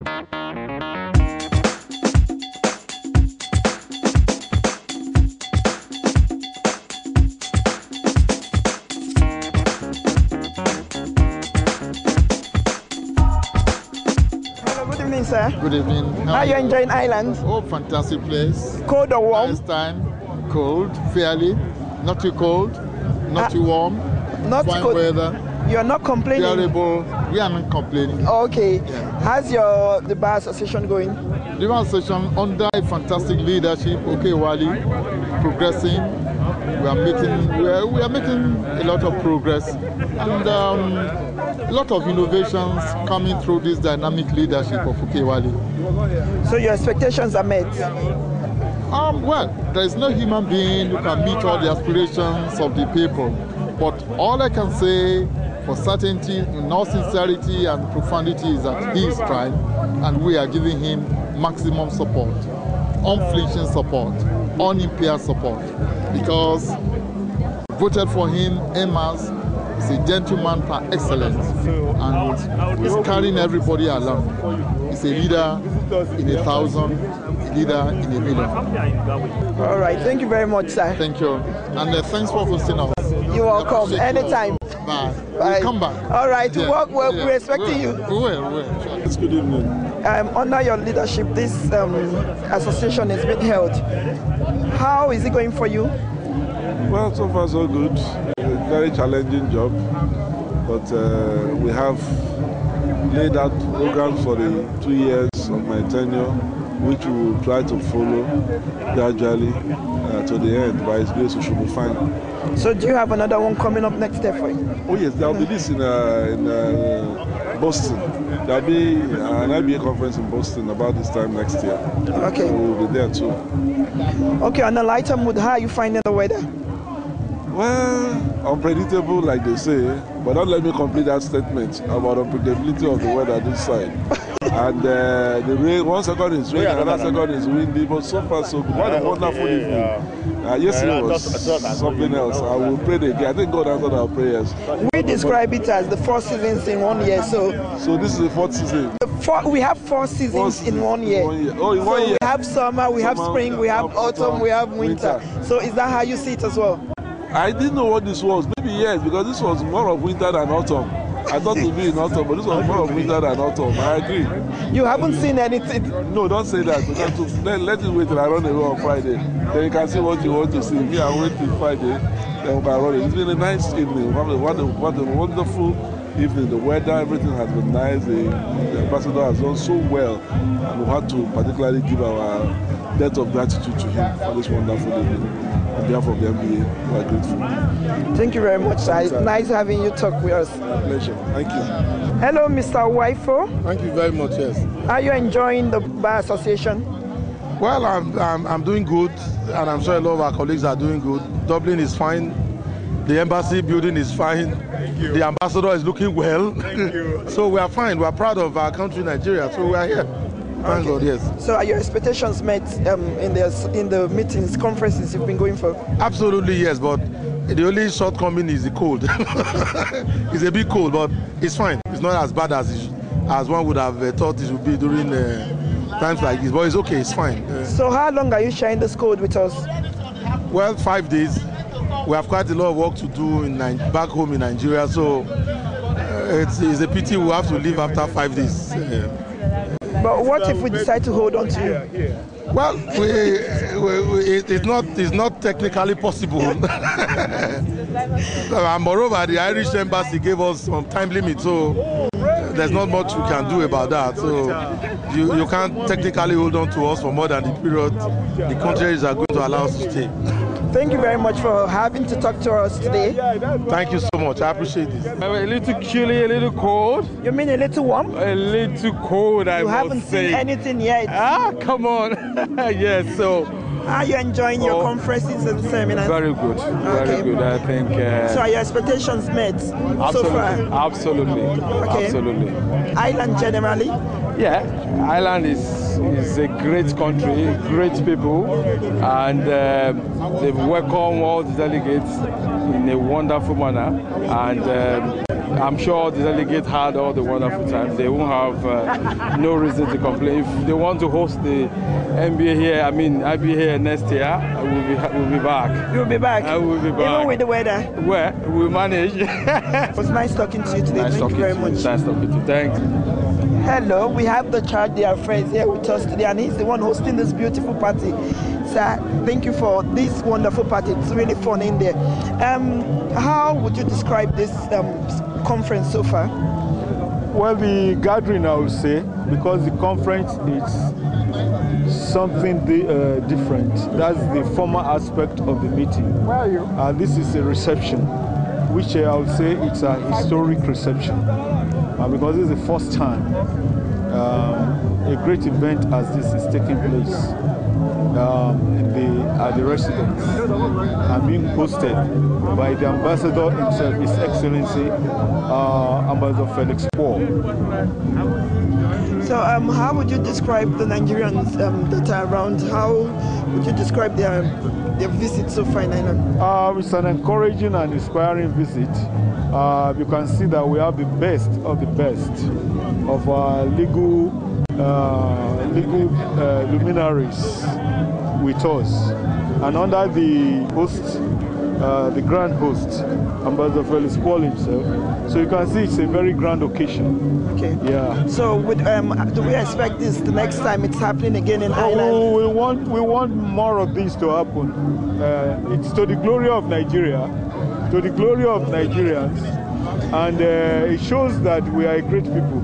Good evening, sir. Good evening. How are you enjoying Ireland? Oh, fantastic place. Cold or warm? Nice time. Cold, fairly. Not too cold, not too warm. Not fine cold. Weather. You're not complaining? Bearable. We are not complaining. Okay. Yeah. How's the Barr Association going? The Barr Association, under fantastic leadership, Okey Wali, progressing. We are making a lot of progress and a lot of innovations coming through this dynamic leadership of Okey Wali. So your expectations are met? Well, there is no human being who can meet all the aspirations of the people. But all I can say for certainty, in all sincerity and profundity, is that he is trying and we are giving him maximum support, unflinching support, unimpaired support, because voted for him, Emas is a gentleman par excellence and he's carrying everybody along. He's a leader in 1,000, a leader in 1,000,000. All right, thank you very much, sir. Thank you. And thanks for hosting us. You're welcome. Anytime. Bye. Bye. We'll come back. All right, Yeah. we're expecting you. We will. It's good evening. Under your leadership, this association is being held. How is it going for you? Well, so far so good. A very challenging job, but we have laid out programs for the 2 years of my tenure, which we will try to follow gradually to the end. By His grace, we should be fine. So do you have another one coming up next year for you? Oh yes, there will be this in Boston. There will be an IBA conference in Boston about this time next year. Okay. So we'll be there too. Okay, on a lighter mood, how are you finding the weather? Well, unpredictable like they say, but don't let me complete that statement about unpredictability of the weather this side. And the rain, 1 second is raining, another second is windy, but so far so good. What a wonderful evening. Yesterday was something else. I will pray again. I think God answered our prayers. We describe it as the 4 seasons in 1 year. So this is the 4th season. We have 4 seasons in 1 year. Oh, in 1 year. We have summer, we have spring, we have autumn, we have winter. So is that how you see it as well? I didn't know what this was. Maybe yes, because this was more of winter than autumn. I thought it would be in autumn, but this was more of winter than autumn. I agree. You haven't seen anything? No, don't say that. Let it wait till I run away on Friday. Then you can see what you want to see. Me, I wait till Friday, then we'll run it. It's been a nice evening. What a wonderful evening. The weather, everything has been nice. The ambassador has done so well. And we had to particularly give our debt of gratitude to him for this wonderful evening. On behalf of the MBA, we are grateful. Thank you very much, sir. It's nice having you talk with us. My pleasure. Thank you. Hello, Mr. Waifo. Thank you very much, yes. Are you enjoying the Barr Association? Well, I'm doing good, and I'm sure a lot of our colleagues are doing good. Dublin is fine. The embassy building is fine. The ambassador is looking well. Thank you. So we are fine. We are proud of our country, Nigeria. So we are here. Thank God, yes. So are your expectations met in the meetings, conferences you've been going for? Absolutely, yes. But the only shortcoming is the cold. It's a bit cold, but it's fine. It's not as bad as one would have thought it would be during times like this. But it's okay. It's fine. So how long are you sharing this code with us? Well, 5 days. We have quite a lot of work to do back home in Nigeria. So it's a pity we have to leave after 5 days. But what if we decide to hold on to you? Well, it's not technically possible. And moreover, the Irish embassy gave us some time limit, so there's not much we can do about that. So you can't technically hold on to us for more than the period the countries are going to allow us to stay. Thank you very much for having to talk to us today. Thank you so much. I appreciate this. A little chilly, a little cold. You mean a little warm? A little cold, I must say. You haven't seen anything yet. Ah, come on. Yes, so. Are you enjoying your conferences and seminars? Very good. Very good, I think. So are your expectations met so far? Absolutely. Okay. Absolutely. Ireland generally? Yeah, Ireland is a great country, great people, and they've welcomed all the delegates in a wonderful manner, and I'm sure the delegate had all the wonderful times. They won't have no reason to complain. If they want to host the NBA here, I'll be here next year. We'll be back. You'll be back? I will be back. Even with the weather? Well, we'll manage. It was nice talking to you today. Nice Thank you very much. Nice talking to you. Thank you. Hello, we have the charge their friends here with us today, and he's the one hosting this beautiful party. Sir, thank you for this wonderful party. It's really fun in there. How would you describe this conference so far? Well, the gathering, I would say, because the conference is something different. That's the formal aspect of the meeting. Where are you? This is a reception, which I would say it's a historic reception. Because this is the first time a great event as this is taking place at the residence and being hosted by the ambassador himself, His Excellency Ambassador Felix Barr. So how would you describe the Nigerians that are around? How would you describe their visit so far in Ireland? It's an encouraging and inspiring visit. You can see that we have the best of the best of our legal luminaries with us. And under the host, the grand host, Ambassador Felix Barr himself. So you can see it's a very grand occasion. Okay. Yeah. So do we expect this the next time it's happening again in Ireland? We want more of this to happen. It's to the glory of Nigeria, to the glory of Nigerians, and it shows that we are a great people.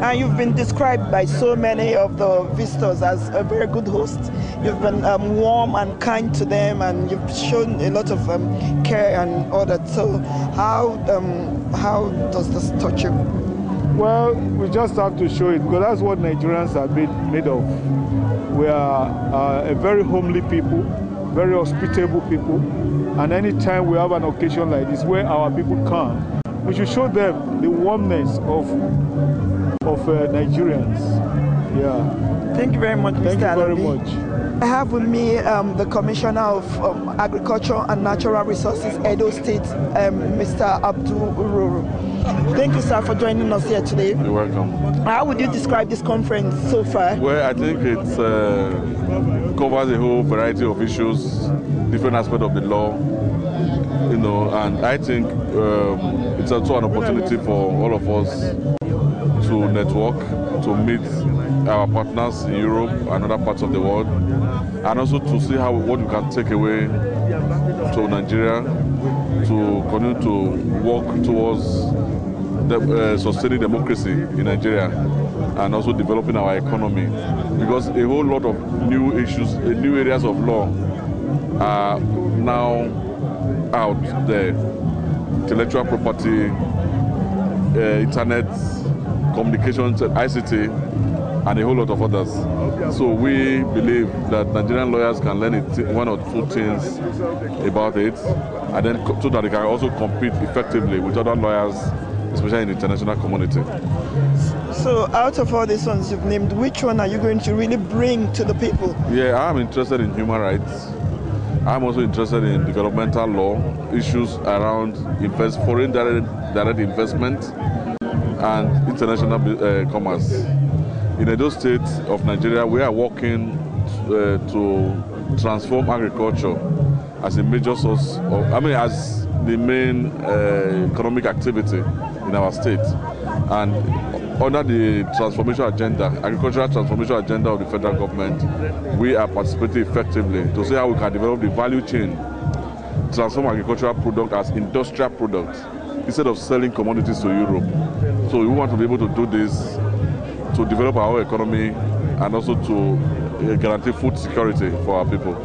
And you've been described by so many of the visitors as a very good host. You've been warm and kind to them, and you've shown a lot of care and all that. So how does this touch you? Well, we just have to show it, because that's what Nigerians are made of. We are a very homely people, very hospitable people, and anytime we have an occasion like this where our people come, we should show them the warmness of Nigerians. Yeah. Thank you very much, Mr. Thank you very Alabi. much. I have with me the Commissioner of Agriculture and Natural Resources, Edo State, Mr. Abdul Ururu. Thank you, sir, for joining us here today. You're welcome. How would you describe this conference so far? Well, I think it covers a whole variety of issues, different aspects of the law, and I think it's also an opportunity for all of us to network, to meet our partners in Europe and other parts of the world, and also to see what we can take away to Nigeria to continue to work towards sustaining democracy in Nigeria and also developing our economy, because a whole lot of new issues, new areas of law are now out there. Intellectual property, internet, communications, ICT, and a whole lot of others. So we believe that Nigerian lawyers can learn one or two things about it, and then so that they can also compete effectively with other lawyers, especially in the international community. So out of all these ones you've named, which one are you going to really bring to the people? Yeah, I'm interested in human rights. I'm also interested in developmental law, issues around foreign direct investment and international commerce. In Edo State of Nigeria, we are working to transform agriculture as a major source as the main economic activity in our state. And under the transformation agenda, agricultural transformation agenda of the federal government, we are participating effectively to see how we can develop the value chain, transform agricultural product as industrial products instead of selling commodities to Europe. So we want to be able to do this to develop our economy and also to guarantee food security for our people.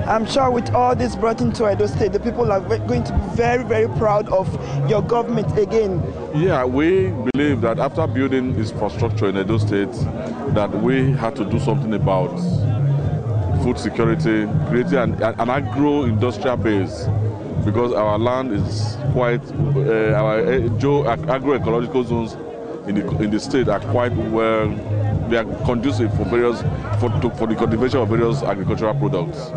I'm sure with all this brought into Edo State, the people are going to be very, very proud of your government again. Yeah, we believe that after building infrastructure in Edo State, that we had to do something about food security, creating an agro-industrial base, because our land is quite, our agroecological zones in the state are quite well, they are conducive for the cultivation of various agricultural products.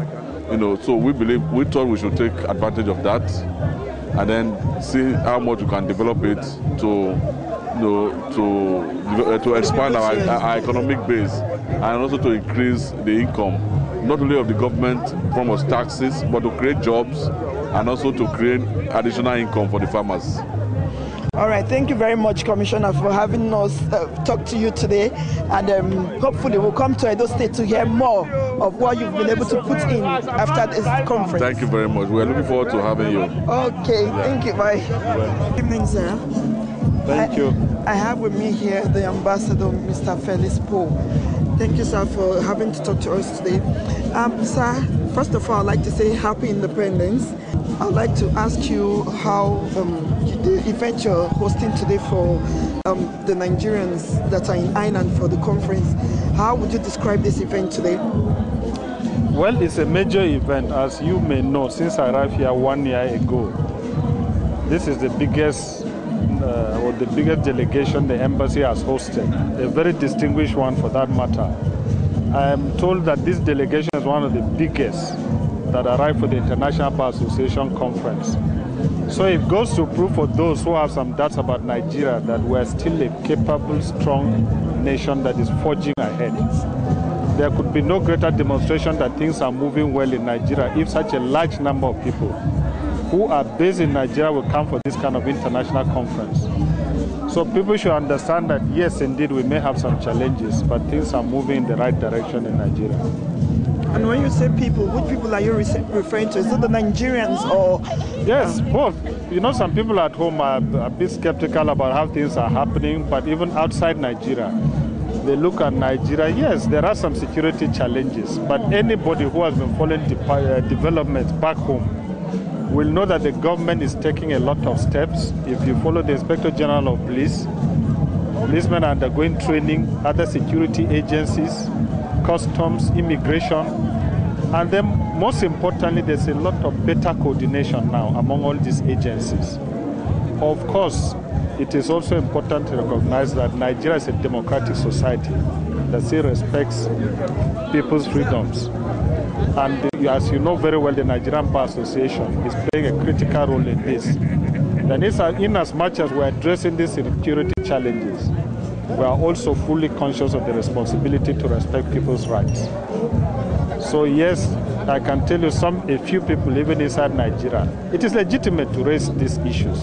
So we thought we should take advantage of that and then see how much we can develop it to expand our economic base, and also to increase the income, not only of the government from us taxes, but to create jobs and also to create additional income for the farmers. All right, thank you very much, Commissioner, for having us talk to you today, and hopefully we'll come to Edo State to hear more of what you've been able to put in after this conference. Thank you very much. We're looking forward to having you. Okay, thank you. Bye. Good evening, sir. Thank you. I have with me here the Ambassador, Mr. Felix Poe. Thank you, sir, for having to talk to us today. Sir, first of all, I'd like to say Happy Independence. I'd like to ask you how the event you're hosting today for the Nigerians that are in Ireland for the conference, how would you describe this event today? Well, it's a major event, as you may know, since I arrived here 1 year ago. This is the biggest delegation the embassy has hosted, a very distinguished one for that matter. I am told that this delegation is one of the biggest that arrived for the International Bar Association conference. So it goes to prove for those who have some doubts about Nigeria that we're still a capable, strong nation that is forging ahead. There could be no greater demonstration that things are moving well in Nigeria if such a large number of people who are based in Nigeria will come for this kind of international conference. So people should understand that yes, indeed, we may have some challenges, but things are moving in the right direction in Nigeria. And when you say people, which people are you referring to? Is it the Nigerians or? Yes, both. You know, some people at home are a bit skeptical about how things are happening, but even outside Nigeria, they look at Nigeria. Yes, there are some security challenges, but anybody who has been following developments back home will know that the government is taking a lot of steps. If you follow the Inspector General of Police, policemen are undergoing training, other security agencies, customs, immigration, and then most importantly, there's a lot of better coordination now among all these agencies. Of course, it is also important to recognize that Nigeria is a democratic society that still respects people's freedoms. And as you know very well, the Nigerian Bar Association is playing a critical role in this. And in as much as we're addressing these security challenges, we are also fully conscious of the responsibility to respect people's rights. So yes, I can tell you a few people, even inside Nigeria, it is legitimate to raise these issues.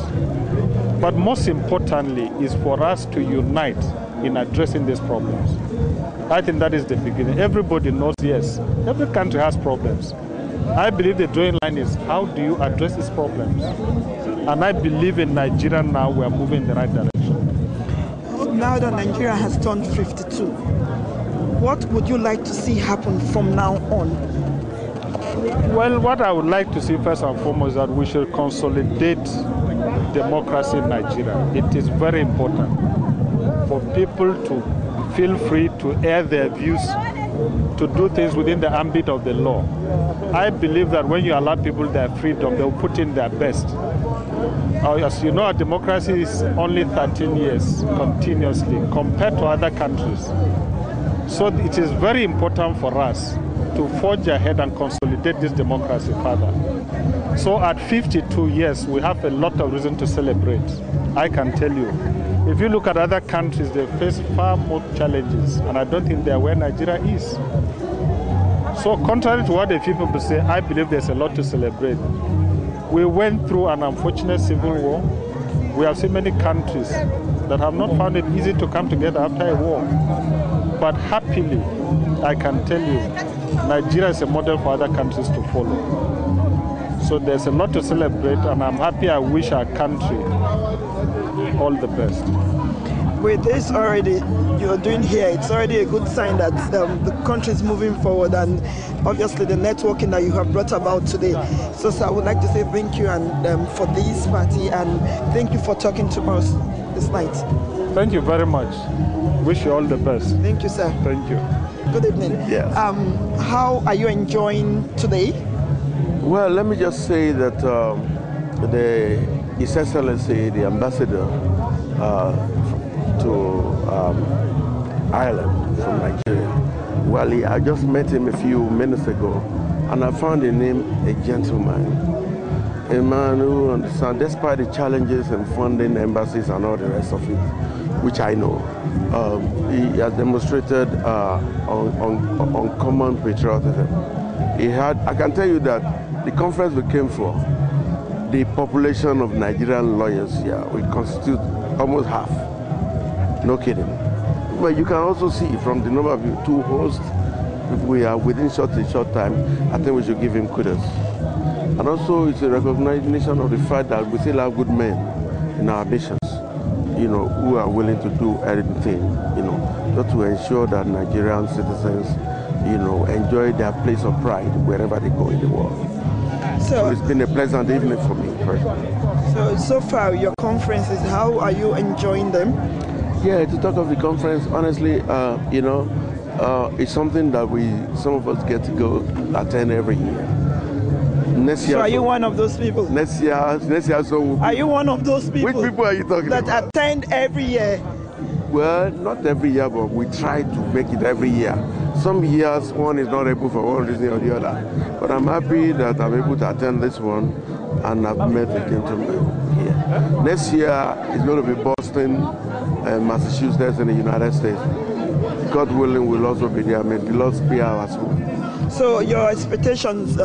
But most importantly is for us to unite in addressing these problems. I think that is the beginning. Everybody knows, yes, every country has problems. I believe the drawing line is how do you address these problems? And I believe in Nigeria now we are moving in the right direction. Now that Nigeria has turned 52, what would you like to see happen from now on? Well, what I would like to see first and foremost is that we should consolidate democracy in Nigeria. It is very important for people to feel free to air their views, to do things within the ambit of the law. I believe that when you allow people their freedom, they'll put in their best. As you know, our democracy is only 13 years continuously compared to other countries. So it is very important for us to forge ahead and consolidate this democracy further. So at 52 years, we have a lot of reason to celebrate. I can tell you. If you look at other countries, they face far more challenges, and I don't think they are where Nigeria is. So contrary to what the few people say, I believe there's a lot to celebrate. We went through an unfortunate civil war. We have seen many countries that have not found it easy to come together after a war. But happily, I can tell you, Nigeria is a model for other countries to follow. So there's a lot to celebrate, and I'm happy. I wish our country all the best. With this already you're doing here, it's already a good sign that the country is moving forward, and obviously the networking that you have brought about today. So sir, I would like to say thank you and for this party, and thank you for talking to us this night. Thank you very much. Wish you all the best. Thank you, sir. Thank you. Good evening. Yes. How are you enjoying today? Well, let me just say that His Excellency, the Ambassador to Ireland from Nigeria, Wali, I just met him a few minutes ago, and I found in him a gentleman, a man who understands, despite the challenges in funding embassies and all the rest of it, which I know, he has demonstrated uncommon patriotism. I can tell you that the conference we came for, the population of Nigerian lawyers here will constitute almost half. No kidding. But you can also see from the number of you to host, if we are within a short time, I think we should give him kudos. And also it's a recognition of the fact that we still have good men in our missions, who are willing to do anything, just to ensure that Nigerian citizens, enjoy their place of pride wherever they go in the world. So it's been a pleasant evening for me personally. So far, your conferences, how are you enjoying them? Yeah, to talk of the conference, honestly, it's something that some of us get to go attend every year. Next year, so are you one of those people? Next year, are you one of those people? Which people are you talking about? That attend every year? Well, not every year, but we try to make it every year. Some years, one is not able for one reason or the other. But I'm happy that I'm able to attend this one, and I've met a gentleman here. Next year is going to be Boston, Massachusetts, in the United States. God willing, we'll also be there. May the Lord spare our soul. So your expectations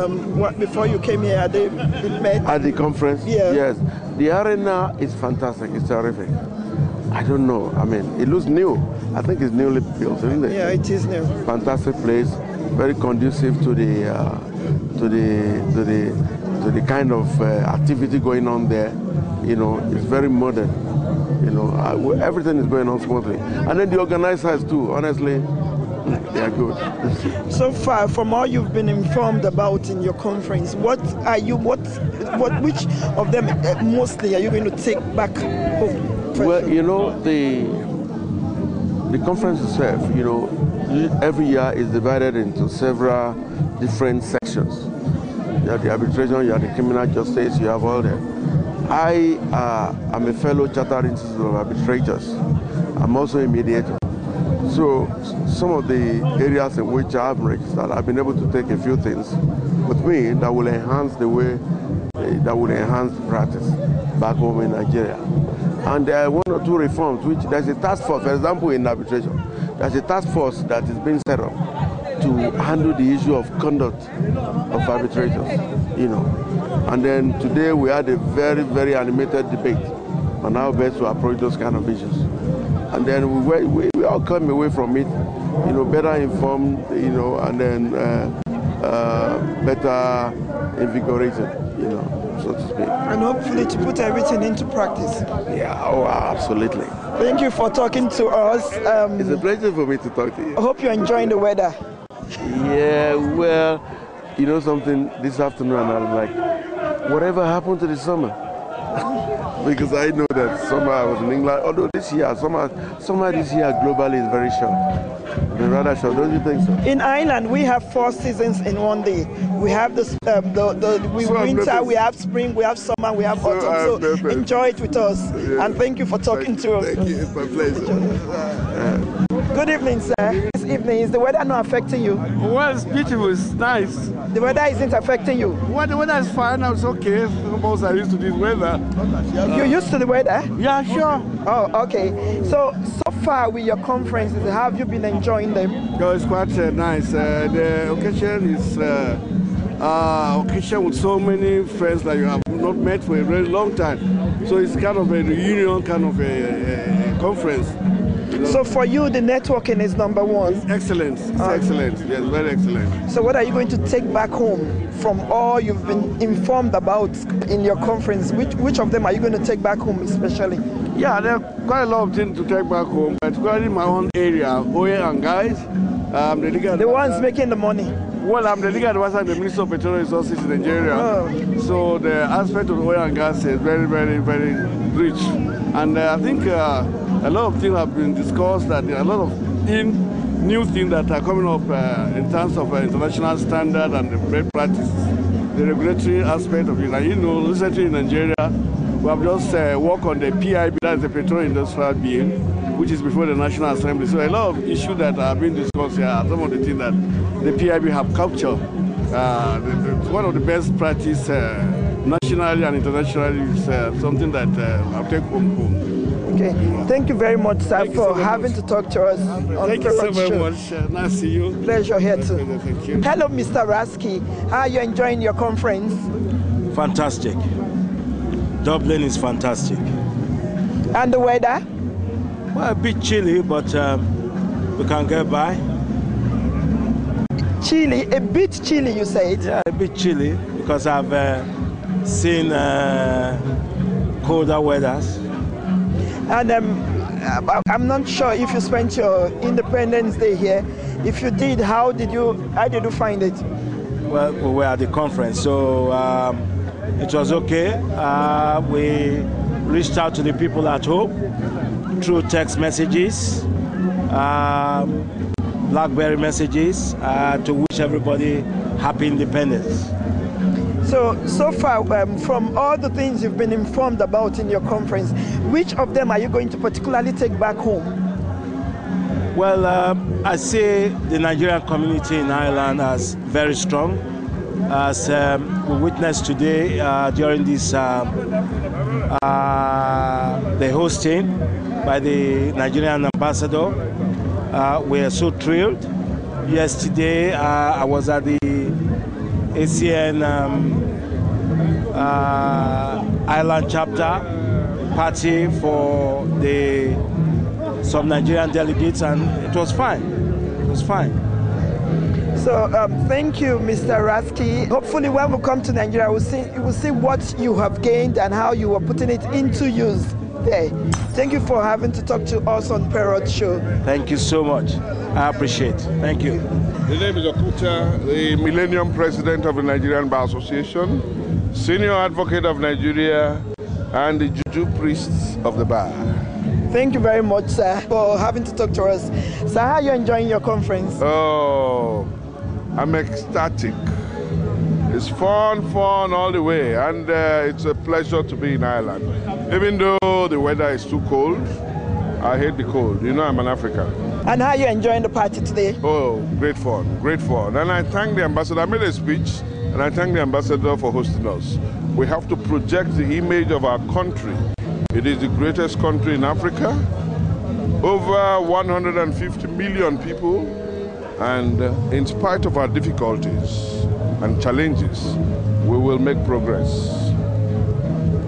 before you came here, they met? At the conference? Yeah. Yes. The arena is fantastic. It's terrific. I don't know. I mean, it looks new. I think it's newly built, isn't it? Yeah, it is new. Fantastic place. Very conducive to the kind of activity going on there. It's very modern. Everything is going on smoothly. And then the organizers too, honestly, they are good. So far, from all you've been informed about in your conference, which of them mostly are you going to take back home? Well, the conference itself, every year is divided into several different sections. You have the arbitration, you have the criminal justice, you have all that. I am a fellow Chartered Institute of Arbitrators. I'm also a mediator. So some of the areas in which I have registered, I've been able to take a few things with me that will enhance the practice back home in Nigeria. And there are one or two reforms, which there's a task force, for example, in arbitration. There's a task force that is being set up to handle the issue of conduct of arbitrators, And then today we had a very, very animated debate on how best to approach those kind of issues. And then we all come away from it, better informed, and then better invigorated, so to speak. And hopefully to put everything into practice. Yeah, absolutely. Thank you for talking to us. It's a pleasure for me to talk to you. I hope you're enjoying the weather. Yeah, well, something, this afternoon I'm like, whatever happened to the summer? Because I know that summer I was in England, although this year, summer this year globally is very short. Rather short, don't you think so? In Ireland, we have 4 seasons in one day. We have winter, we have spring, we have summer, we have autumn. So enjoy it with us. Yeah. And thank you for talking to us. Thank you, it's my pleasure. Good evening, sir. This evening, is the weather not affecting you? Well, it's beautiful, it's nice. The weather isn't affecting you? Well, the weather is fine, it's okay. Almost I'm used to this weather. You're used to the weather? Yeah, sure. Oh, okay. So far with your conferences, how have you been enjoying them? Oh, it's quite nice. The occasion is occasion with so many friends that you have not met for a very long time. So it's kind of a reunion, kind of a conference. So for you, the networking is number one? It's excellent. It's excellent. Yes, very excellent. So what are you going to take back home from all you've been informed about in your conference? Which of them are you going to take back home especially? Yeah, there are quite a lot of things to take back home, particularly in my own area, oil and gas. The ones making the money? Well, I'm the legal advisor to the Minister of Petroleum Resources in Nigeria. Oh. So the aspect of oil and gas is very, very, very rich. And I think a lot of things have been discussed, that there are a lot of new things that are coming up in terms of international standard and the best practices, the regulatory aspect of it. And recently in Nigeria, we have just worked on the PIB, that's the Petroleum Industrial Bill, which is before the National Assembly. So a lot of issues that are being discussed here are some of the things that the PIB have captured. One of the best practice nationally and internationally is something that I'll take home. Okay, thank you very much, sir, for having to talk to us on Thank you so very much. Nice to see you. Pleasure here too. Thank you. Hello, Mr. Rasky. How are you enjoying your conference? Fantastic. Dublin is fantastic. And the weather? Well, a bit chilly, but we can get by. Chilly, a bit chilly, you said? Yeah, a bit chilly because I've seen colder weathers. And I'm not sure if you spent your Independence Day here. If you did, how did you find it? Well, we were at the conference, so it was okay. We reached out to the people at home through text messages, BlackBerry messages, to wish everybody happy independence. So far, from all the things you've been informed about in your conference, which of them are you going to particularly take back home? Well, I see the Nigerian community in Ireland as very strong. As we witnessed today during this the hosting by the Nigerian ambassador, we are so thrilled. Yesterday, I was at the ACN Ireland chapter party for some Nigerian delegates, and it was fine. It was fine. So thank you, Mr. Rasky. Hopefully when we come to Nigeria, we'll see what you have gained and how you are putting it into use there. Thank you for having to talk to us on Parrot Show. Thank you so much. I appreciate it. Thank you. The name is Okuta, the Millennium President of the Nigerian Bar Association, Senior Advocate of Nigeria, and the Juju Priests of the Bar. Thank you very much, sir, for having to talk to us. Sir, how are you enjoying your conference? Oh, I'm ecstatic. It's fun all the way, and it's a pleasure to be in Ireland. Even though the weather is too cold, I hate the cold. You know I'm an African. And how are you enjoying the party today? Oh, great fun, great fun. And I thank the ambassador. I made a speech, and I thank the ambassador for hosting us. We have to project the image of our country. It is the greatest country in Africa. Over 150 million people, and in spite of our difficulties and challenges, we will make progress.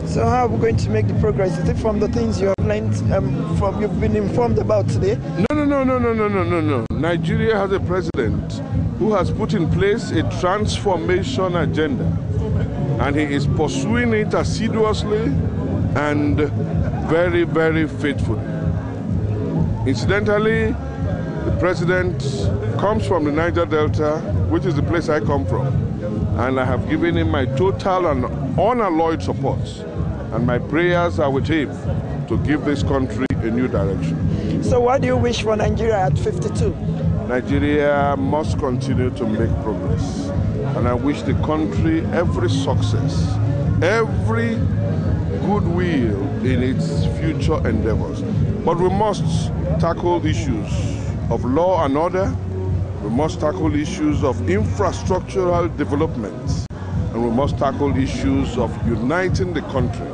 So how are we going to make the progress? Is it from the things you have learned, you've been informed about today? No. Nigeria has a president who has put in place a transformation agenda, and he is pursuing it assiduously and very, very faithfully. Incidentally, the president comes from the Niger Delta, which is the place I come from, and I have given him my total and unalloyed support, and my prayers are with him to give this country a new direction. So what do you wish for Nigeria at 52? Nigeria must continue to make progress, and I wish the country every success, every goodwill in its future endeavors. But we must tackle issues of law and order, we must tackle issues of infrastructural development, and we must tackle issues of uniting the country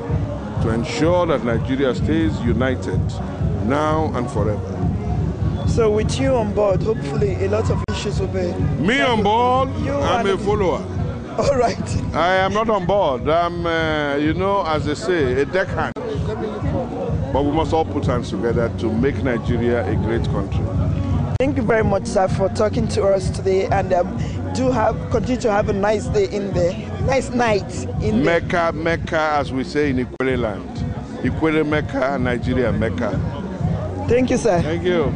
to ensure that Nigeria stays united now and forever. So with you on board, hopefully a lot of issues will be... Me on board? I'm a follower. All right. I am not on board. I'm, as they say, a deckhand. But we must all put hands together to make Nigeria a great country. Thank you very much, sir, for talking to us today, and continue to have a nice day in there, nice night in Mecca, Mecca, as we say in Ikwere land. Ikwere Mecca, Nigeria Mecca. Thank you, sir. Thank you.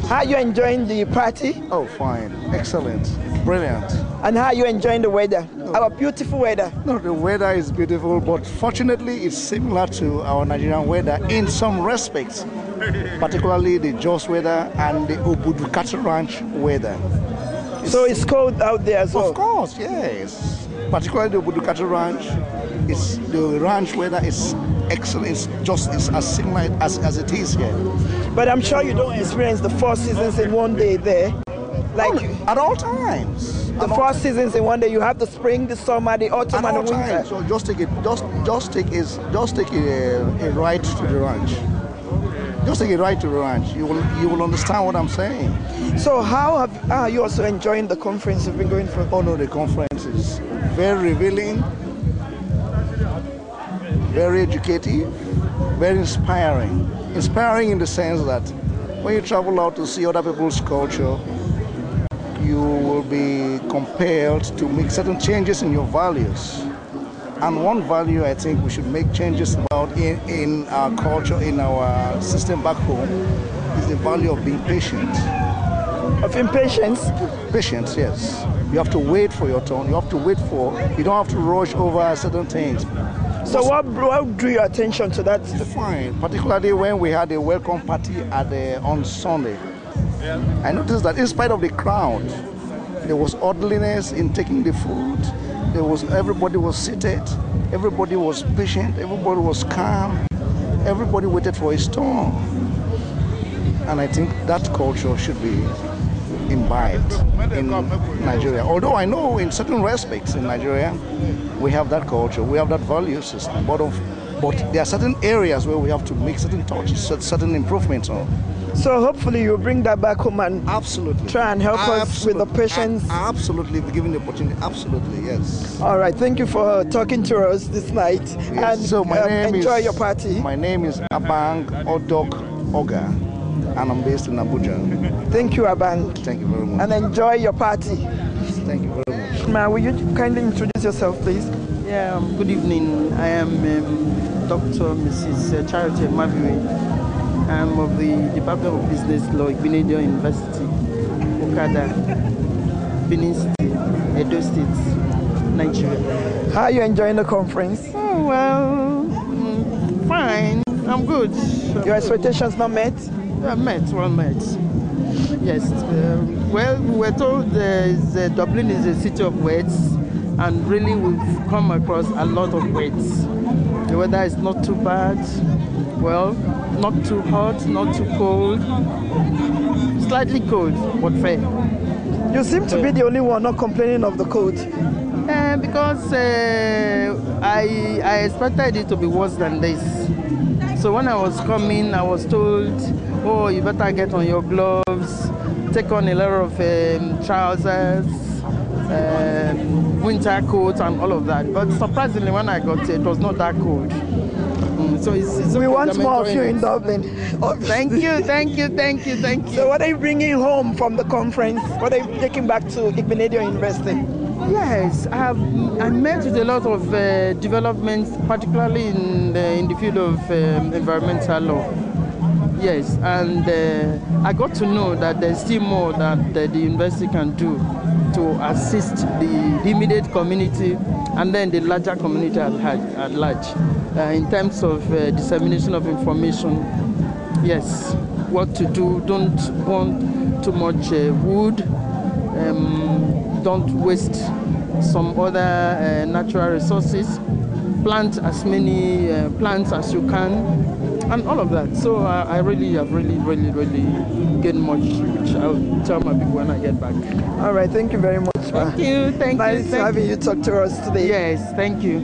How are you enjoying the party? Oh, fine, excellent, brilliant. And how are you enjoying the weather? Our beautiful weather. No, the weather is beautiful, but fortunately it's similar to our Nigerian weather in some respects, particularly the Jos weather and the Obudukata Ranch weather. So it's cold out there as well? Of course, yes. Particularly the Obudukata Ranch. The ranch weather is excellent. It's as similar as it is here. But I'm sure you don't experience the 4 seasons in one day there. At all times. the 4 seasons in one day. You have the spring, the summer, the autumn, and the winter. So just take a ride to the ranch. Just take a ride to the ranch. You will understand what I'm saying. So how are you also enjoying the conference you've been going for? Oh no, the conference is very revealing, very educative, very inspiring. Inspiring in the sense that when you travel out to see other people's culture, you will be compelled to make certain changes in your values. And one value I think we should make changes about in our culture, in our system back home, is the value of being patient. Of impatience? Patience, yes. You have to wait for your turn. You don't have to rush over certain things. So what drew your attention to that? Fine, particularly when we had a welcome party on Sunday. I noticed that in spite of the crowd, there was orderliness in taking the food. Everybody was seated, everybody was patient, everybody was calm, everybody waited for his turn. And I think that culture should be imbibed in Nigeria. Although I know in certain respects in Nigeria, we have that culture, we have that value system, but there are certain areas where we have to make certain touches, certain improvements on. So hopefully you'll bring that back home and try and help us with the patience. Absolutely, if given the opportunity, absolutely, yes. All right, thank you for talking to us this night. Yes. And so enjoy your party. My name is Abang Odok Oga, and I'm based in Abuja. Thank you, Abang. Thank you very much. And enjoy your party. Thank you very much. Ma'am, will you kindly introduce yourself, please? Yeah, good evening. I am Dr. Mrs. Charity Maviwe. I'm of the Department of Business Law, Nigerian University, Okada, Benin City, Edo State, Nigeria. How are you enjoying the conference? Oh, well, fine. I'm good. Your expectations not met? Well met. Yes. Well, we were told Dublin is a city of words, and really we've come across a lot of words. The weather is not too bad. Well, not too hot, not too cold. Slightly cold, but fair. You seem to be the only one not complaining of the cold. Because I expected it to be worse than this. So when I was coming, I was told, oh, you better get on your gloves, take on a lot of trousers, winter coat and all of that. But surprisingly, when I got here, it was not that cold. So we want more of you in Dublin. Thank you. So what are you bringing home from the conference? What are you taking back to Nigerian University? Yes, I met with a lot of developments, particularly in the field of environmental law. Yes, and I got to know that there's still more that the university can do to assist the immediate community and then the larger community at large in terms of dissemination of information. Yes, what to do, don't burn too much wood, don't waste some other natural resources, plant as many plants as you can, and all of that. So I really have really gained much, which I'll tell my people when I get back. All right, thank you very much. Thank you. Nice having you talk to us today. Yes, thank you.